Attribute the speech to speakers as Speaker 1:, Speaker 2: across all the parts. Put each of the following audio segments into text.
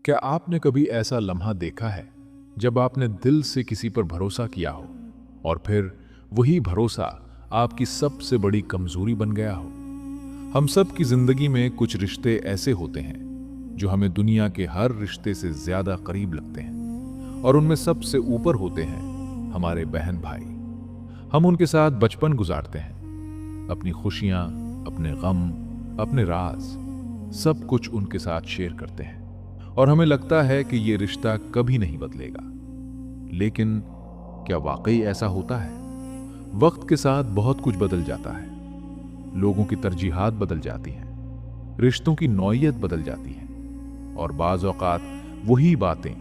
Speaker 1: क्या आपने कभी ऐसा लम्हा देखा है जब आपने दिल से किसी पर भरोसा किया हो और फिर वही भरोसा आपकी सबसे बड़ी कमजोरी बन गया हो? हम सब की जिंदगी में कुछ रिश्ते ऐसे होते हैं जो हमें दुनिया के हर रिश्ते से ज्यादा करीब लगते हैं, और उनमें सबसे ऊपर होते हैं हमारे बहन भाई। हम उनके साथ बचपन गुजारते हैं, अपनी खुशियां, अपने गम, अपने राज, सब कुछ उनके साथ शेयर करते हैं, और हमें लगता है कि ये रिश्ता कभी नहीं बदलेगा। लेकिन क्या वाकई ऐसा होता है? वक्त के साथ बहुत कुछ बदल जाता है। लोगों की तरजीहात बदल जाती हैं, रिश्तों की नौइयत बदल जाती है, और बाज़ औक़ात वही बातें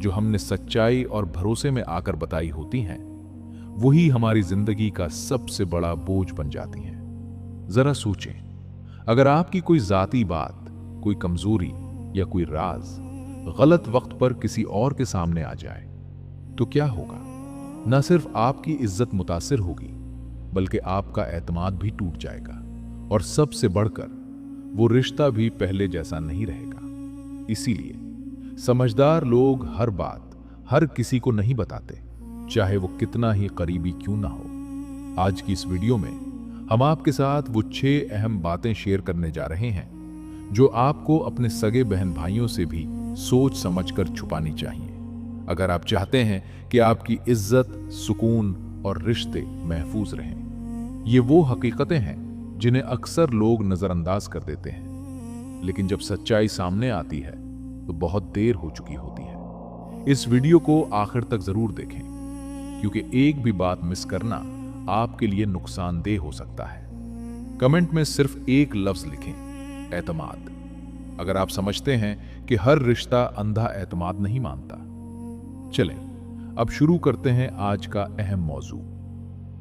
Speaker 1: जो हमने सच्चाई और भरोसे में आकर बताई होती हैं, वही हमारी जिंदगी का सबसे बड़ा बोझ बन जाती हैं। जरा सोचें, अगर आपकी कोई जाती बात, कोई कमजोरी या कोई राज गलत वक्त पर किसी और के सामने आ जाए तो क्या होगा? न सिर्फ आपकी इज्जत मुतासिर होगी, बल्कि आपका एतमाद भी टूट जाएगा, और सबसे बढ़कर वो रिश्ता भी पहले जैसा नहीं रहेगा। इसीलिए समझदार लोग हर बात हर किसी को नहीं बताते, चाहे वो कितना ही करीबी क्यों ना हो। आज की इस वीडियो में हम आपके साथ वो 6 अहम बातें शेयर करने जा रहे हैं जो आपको अपने सगे बहन भाइयों से भी सोच समझकर छुपानी चाहिए, अगर आप चाहते हैं कि आपकी इज्जत, सुकून और रिश्ते महफूज रहें। ये वो हकीकतें हैं जिन्हें अक्सर लोग नजरअंदाज कर देते हैं, लेकिन जब सच्चाई सामने आती है तो बहुत देर हो चुकी होती है। इस वीडियो को आखिर तक जरूर देखें, क्योंकि एक भी बात मिस करना आपके लिए नुकसानदेह हो सकता है। कमेंट में सिर्फ एक लफ्ज लिखें, एतमाद, अगर आप समझते हैं कि हर रिश्ता अंधा एतमाद नहीं मानता। चलें अब शुरू करते हैं आज का अहम मौजू।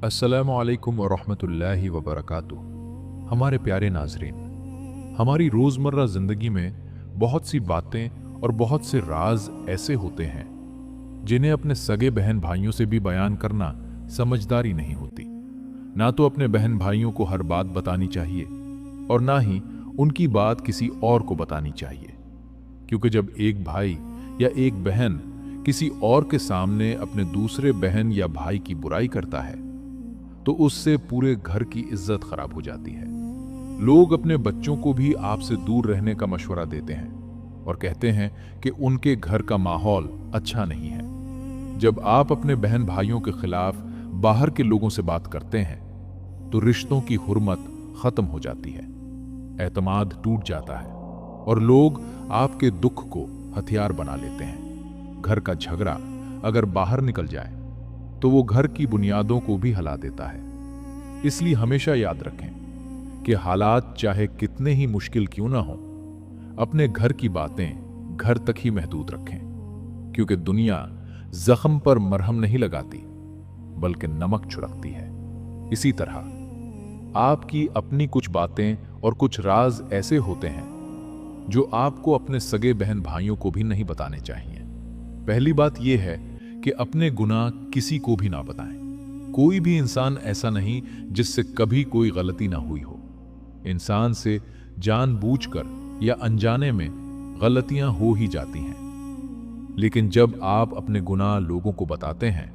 Speaker 1: अस्सलामु अलैकुम व रहमतुल्लाहि व बरकातुहू। हमारे प्यारे नाजरीन, हमारी रोजमर्रा जिंदगी में बहुत सी बातें और बहुत से राज ऐसे होते हैं जिन्हें अपने सगे बहन भाइयों से भी बयान करना समझदारी नहीं होती। ना तो अपने बहन भाइयों को हर बात बतानी चाहिए, और ना ही उनकी बात किसी और को बतानी चाहिए, क्योंकि जब एक भाई या एक बहन किसी और के सामने अपने दूसरे बहन या भाई की बुराई करता है तो उससे पूरे घर की इज्जत खराब हो जाती है। लोग अपने बच्चों को भी आपसे दूर रहने का मशवरा देते हैं और कहते हैं कि उनके घर का माहौल अच्छा नहीं है। जब आप अपने बहन भाइयों के खिलाफ बाहर के लोगों से बात करते हैं तो रिश्तों की हुर्मत खत्म हो जाती है, एतमाद टूट जाता है, और लोग आपके दुख को हथियार बना लेते हैं। घर का झगड़ा अगर बाहर निकल जाए तो वो घर की बुनियादों को भी हिला देता है। इसलिए हमेशा याद रखें कि हालात चाहे कितने ही मुश्किल क्यों ना हो, अपने घर की बातें घर तक ही महदूद रखें, क्योंकि दुनिया जख्म पर मरहम नहीं लगाती बल्कि नमक छिड़कती है। इसी तरह आपकी अपनी कुछ बातें और कुछ राज ऐसे होते हैं जो आपको अपने सगे बहन भाइयों को भी नहीं बताने चाहिए। पहली बात यह है कि अपने गुनाह किसी को भी ना बताएं। कोई भी इंसान ऐसा नहीं जिससे कभी कोई गलती ना हुई हो। इंसान से जानबूझकर या अनजाने में गलतियां हो ही जाती हैं, लेकिन जब आप अपने गुनाह लोगों को बताते हैं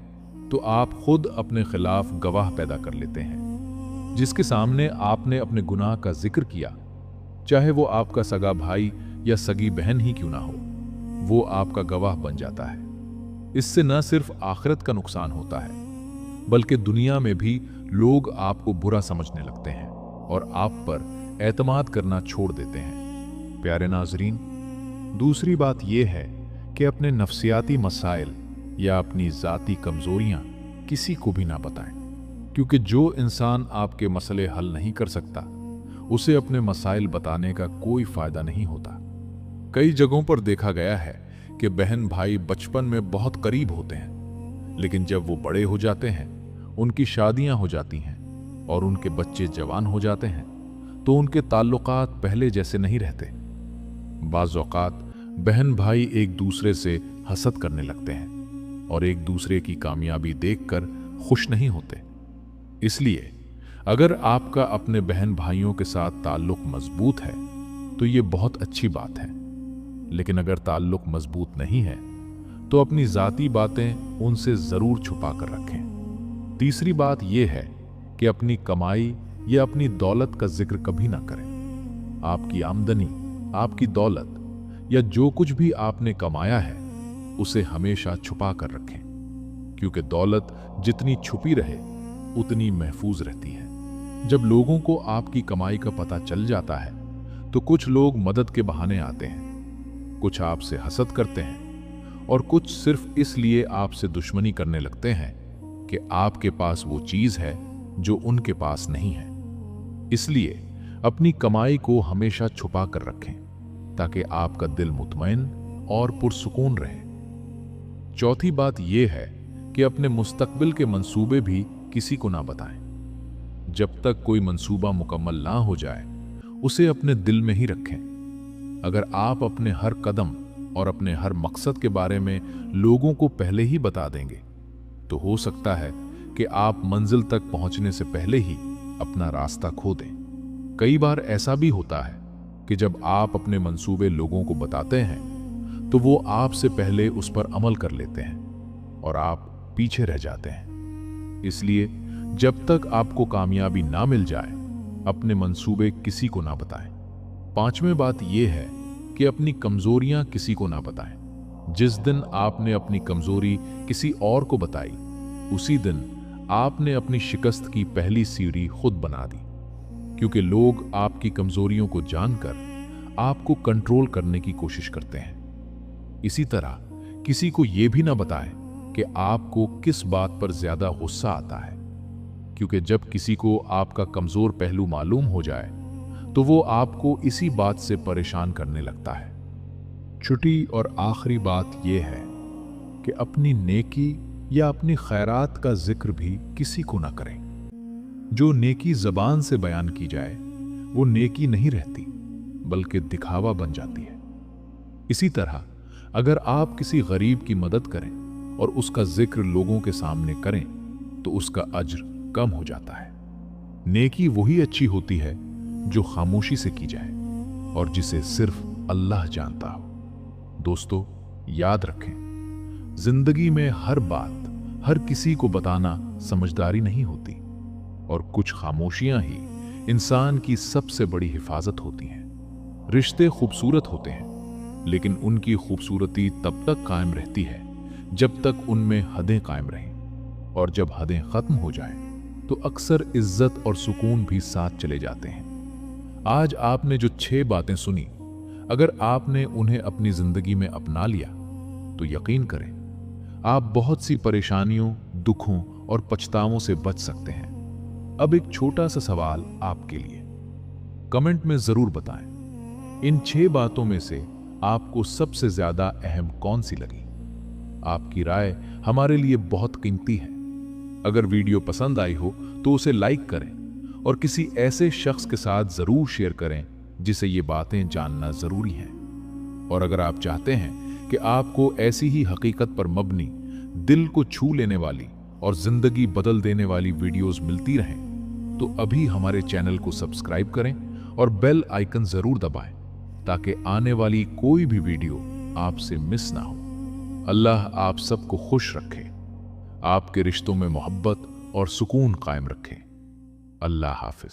Speaker 1: तो आप खुद अपने खिलाफ गवाह पैदा कर लेते हैं। जिसके सामने आपने अपने गुनाह का जिक्र किया, चाहे वो आपका सगा भाई या सगी बहन ही क्यों ना हो, वो आपका गवाह बन जाता है। इससे न सिर्फ आखिरत का नुकसान होता है, बल्कि दुनिया में भी लोग आपको बुरा समझने लगते हैं और आप पर एतमाद करना छोड़ देते हैं। प्यारे नाजरीन, दूसरी बात यह है कि अपने नफ्सियाती मसाइल या अपनी जाती कमजोरियां किसी को भी ना बताएं, क्योंकि जो इंसान आपके मसले हल नहीं कर सकता उसे अपने मसाइल बताने का कोई फायदा नहीं होता। कई जगहों पर देखा गया है कि बहन भाई बचपन में बहुत करीब होते हैं, लेकिन जब वो बड़े हो जाते हैं, उनकी शादियां हो जाती हैं और उनके बच्चे जवान हो जाते हैं, तो उनके ताल्लुकात पहले जैसे नहीं रहते। बाज़ औक़ात बहन भाई एक दूसरे से हसद करने लगते हैं और एक दूसरे की कामयाबी देखकर खुश नहीं होते। इसलिए अगर आपका अपने बहन भाइयों के साथ ताल्लुक मजबूत है तो ये बहुत अच्छी बात है, लेकिन अगर ताल्लुक मजबूत नहीं है तो अपनी जाती बातें उनसे जरूर छुपा कर रखें। तीसरी बात यह है कि अपनी कमाई या अपनी दौलत का जिक्र कभी ना करें। आपकी आमदनी, आपकी दौलत या जो कुछ भी आपने कमाया है उसे हमेशा छुपा कर रखें, क्योंकि दौलत जितनी छुपी रहे उतनी महफूज रहती है। जब लोगों को आपकी कमाई का पता चल जाता है तो कुछ लोग मदद के बहाने आते हैं, कुछ आपसे हसद करते हैं और कुछ सिर्फ इसलिए आपसे दुश्मनी करने लगते हैं कि आपके पास वो चीज है जो उनके पास नहीं है। इसलिए अपनी कमाई को हमेशा छुपा कर रखें ताकि आपका दिल मुतमईन और पुरसुकून रहे। चौथी बात यह है कि अपने मुस्तकबिल के मंसूबे भी किसी को ना बताएं। जब तक कोई मंसूबा मुकम्मल ना हो जाए उसे अपने दिल में ही रखें। अगर आप अपने हर कदम और अपने हर मकसद के बारे में लोगों को पहले ही बता देंगे तो हो सकता है कि आप मंजिल तक पहुंचने से पहले ही अपना रास्ता खो दें। कई बार ऐसा भी होता है कि जब आप अपने मंसूबे लोगों को बताते हैं तो वो आपसे पहले उस पर अमल कर लेते हैं और आप पीछे रह जाते हैं। इसलिए जब तक आपको कामयाबी ना मिल जाए अपने मंसूबे किसी को ना बताएं। पांचवें बात यह है कि अपनी कमजोरियां किसी को ना बताएं। जिस दिन आपने अपनी कमजोरी किसी और को बताई उसी दिन आपने अपनी शिकस्त की पहली सीढ़ी खुद बना दी, क्योंकि लोग आपकी कमजोरियों को जानकर आपको कंट्रोल करने की कोशिश करते हैं। इसी तरह किसी को यह भी ना बताएं कि आपको किस बात पर ज्यादा गुस्सा आता है, क्योंकि जब किसी को आपका कमजोर पहलू मालूम हो जाए तो वो आपको इसी बात से परेशान करने लगता है। छठी और आखिरी बात यह है कि अपनी नेकी या अपनी खैरात का जिक्र भी किसी को ना करें। जो नेकी जबान से बयान की जाए वो नेकी नहीं रहती बल्कि दिखावा बन जाती है। इसी तरह अगर आप किसी गरीब की मदद करें और उसका जिक्र लोगों के सामने करें तो उसका अज्र कम हो जाता है। नेकी वही अच्छी होती है जो खामोशी से की जाए और जिसे सिर्फ अल्लाह जानता हो। दोस्तों, याद रखें, जिंदगी में हर बात हर किसी को बताना समझदारी नहीं होती और कुछ खामोशियां ही इंसान की सबसे बड़ी हिफाजत होती हैं। रिश्ते खूबसूरत होते हैं लेकिन उनकी खूबसूरती तब तक कायम रहती है जब तक उनमें हदें कायम रहें, और जब हदें खत्म हो जाएं तो अक्सर इज्जत और सुकून भी साथ चले जाते हैं। आज आपने जो 6 बातें सुनी, अगर आपने उन्हें अपनी जिंदगी में अपना लिया तो यकीन करें आप बहुत सी परेशानियों, दुखों और पछतावों से बच सकते हैं। अब एक छोटा सा सवाल आपके लिए, कमेंट में जरूर बताएं, इन 6 बातों में से आपको सबसे ज्यादा अहम कौन सी लगी? आपकी राय हमारे लिए बहुत कीमती है। अगर वीडियो पसंद आई हो तो उसे लाइक करें और किसी ऐसे शख्स के साथ जरूर शेयर करें जिसे ये बातें जानना जरूरी है। और अगर आप चाहते हैं कि आपको ऐसी ही हकीकत पर मबनी, दिल को छू लेने वाली और जिंदगी बदल देने वाली वीडियोस मिलती रहें तो अभी हमारे चैनल को सब्सक्राइब करें और बेल आइकन जरूर दबाएं ताकि आने वाली कोई भी वीडियो आपसे मिस ना हो। अल्लाह आप सबको खुश रखे, आपके रिश्तों में मोहब्बत और सुकून कायम रखे। अल्लाह हाफिज।